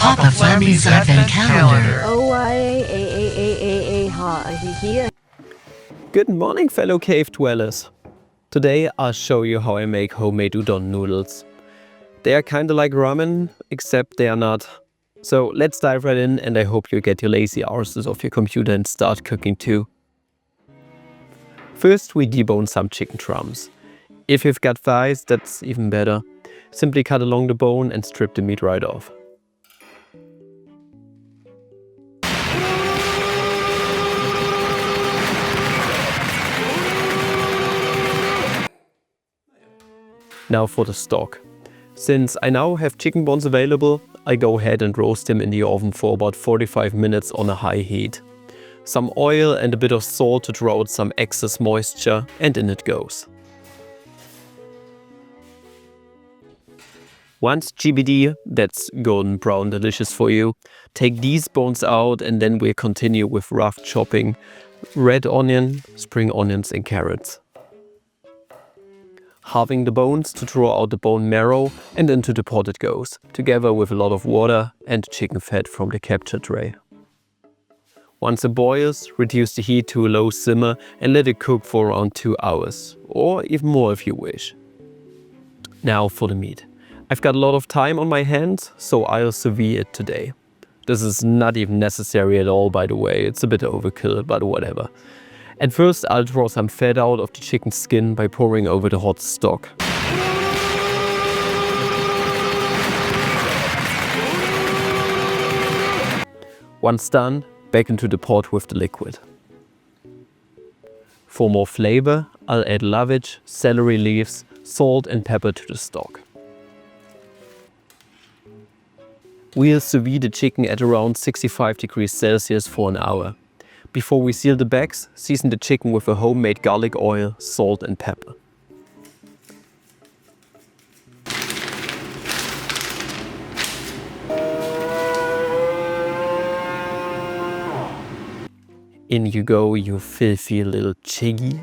Papa Flammy's Advent Calendar. Good morning, fellow cave dwellers. Today I'll show you how I make homemade udon noodles. They are kinda like ramen, except they are not. So let's dive right in, and I hope you get your lazy arses off your computer and start cooking too. First we debone some chicken drums. If you've got thighs, that's even better. Simply cut along the bone and strip the meat right off. Now for the stock. Since I now have chicken bones available, I go ahead and roast them in the oven for about 45 minutes on a high heat. Some oil and a bit of salt to draw out some excess moisture, and in it goes. Once GBD, that's golden brown delicious for you, take these bones out, and then we'll continue with rough chopping red onion, spring onions and carrots. Halving the bones to draw out the bone marrow, and into the pot it goes, together with a lot of water and chicken fat from the capture tray. Once it boils, reduce the heat to a low simmer and let it cook for around 2 hours, or even more if you wish. Now for the meat. I've got a lot of time on my hands, so I'll sous vide it today. This is not even necessary at all, by the way, it's a bit overkill, but whatever. At first I'll draw some fat out of the chicken skin by pouring over the hot stock. Once done, back into the pot with the liquid. For more flavor, I'll add lovage, celery leaves, salt and pepper to the stock. We'll sous vide the chicken at around 65 degrees Celsius for an hour. Before we seal the bags, season the chicken with a homemade garlic oil, salt and pepper. In you go, you filthy little chiggy.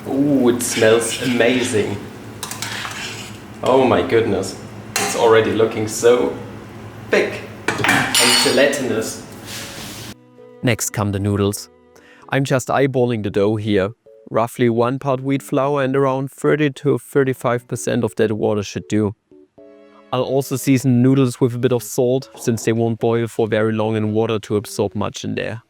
Ooh, it smells amazing. Oh my goodness, it's already looking so thick and gelatinous. Next come the noodles. I'm just eyeballing the dough here. Roughly 1 part wheat flour and around 30 to 35% of that water should do. I'll also season noodles with a bit of salt, since they won't boil for very long in water to absorb much in there.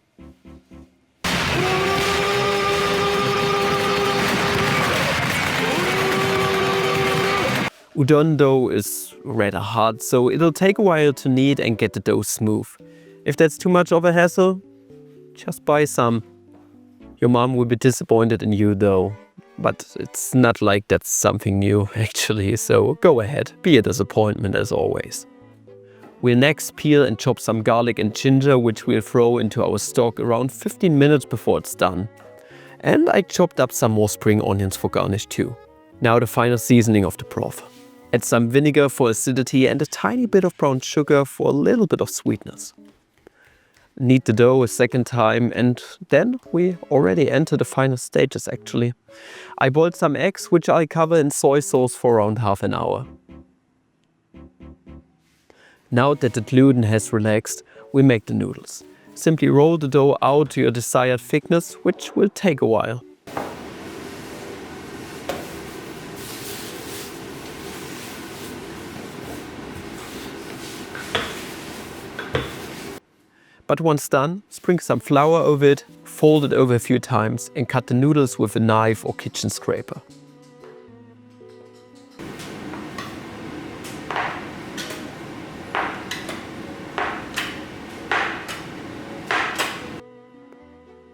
Udon dough is rather hard, so it'll take a while to knead and get the dough smooth. If that's too much of a hassle, just buy some. Your mom will be disappointed in you though, but it's not like that's something new actually, so go ahead, be a disappointment as always. We'll next peel and chop some garlic and ginger, which we'll throw into our stock around 15 minutes before it's done. And I chopped up some more spring onions for garnish too. Now the final seasoning of the broth. Add some vinegar for acidity and a tiny bit of brown sugar for a little bit of sweetness. Knead the dough a second time, and then we already enter the final stages actually. I boiled some eggs, which I'll cover in soy sauce for around half an hour. Now that the gluten has relaxed, we make the noodles. Simply roll the dough out to your desired thickness, which will take a while. But once done, sprinkle some flour over it, fold it over a few times and cut the noodles with a knife or kitchen scraper.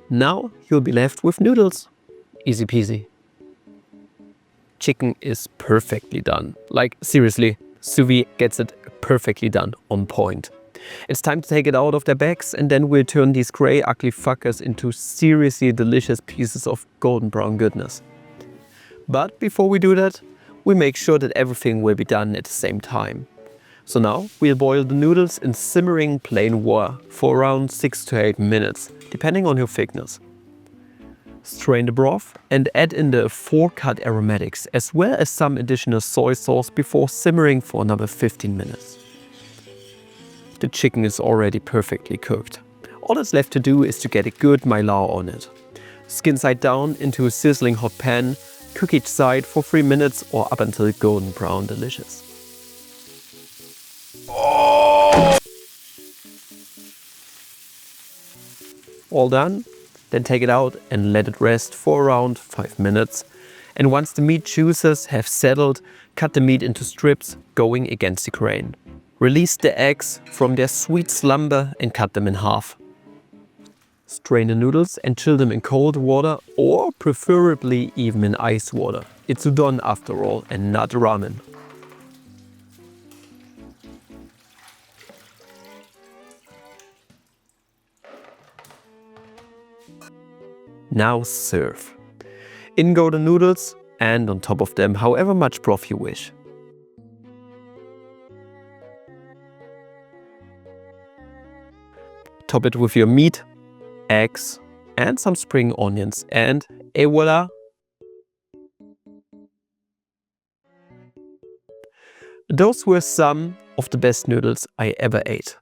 Now you'll be left with noodles. Easy peasy. Chicken is perfectly done. Like seriously, sous vide gets it perfectly done, on point. It's time to take it out of their bags, and then we'll turn these grey ugly fuckers into seriously delicious pieces of golden brown goodness. But before we do that, we make sure that everything will be done at the same time. So now we'll boil the noodles in simmering plain water for around 6 to 8 minutes, depending on your thickness. Strain the broth and add in the 4 cut aromatics as well as some additional soy sauce before simmering for another 15 minutes. The chicken is already perfectly cooked. All that's left to do is to get a good mailao on it. Skin side down into a sizzling hot pan, cook each side for 3 minutes or up until golden brown delicious. All done? Then take it out and let it rest for around 5 minutes. And once the meat juices have settled, cut the meat into strips going against the grain. Release the eggs from their sweet slumber and cut them in half. Strain the noodles and chill them in cold water or preferably even in ice water. It's udon after all and not ramen. Now serve. In go the noodles and on top of them however much broth you wish. Top it with your meat, eggs and some spring onions and et voila! Those were some of the best noodles I ever ate.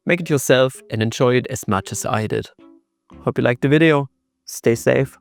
Make it yourself and enjoy it as much as I did. Hope you liked the video. Stay safe.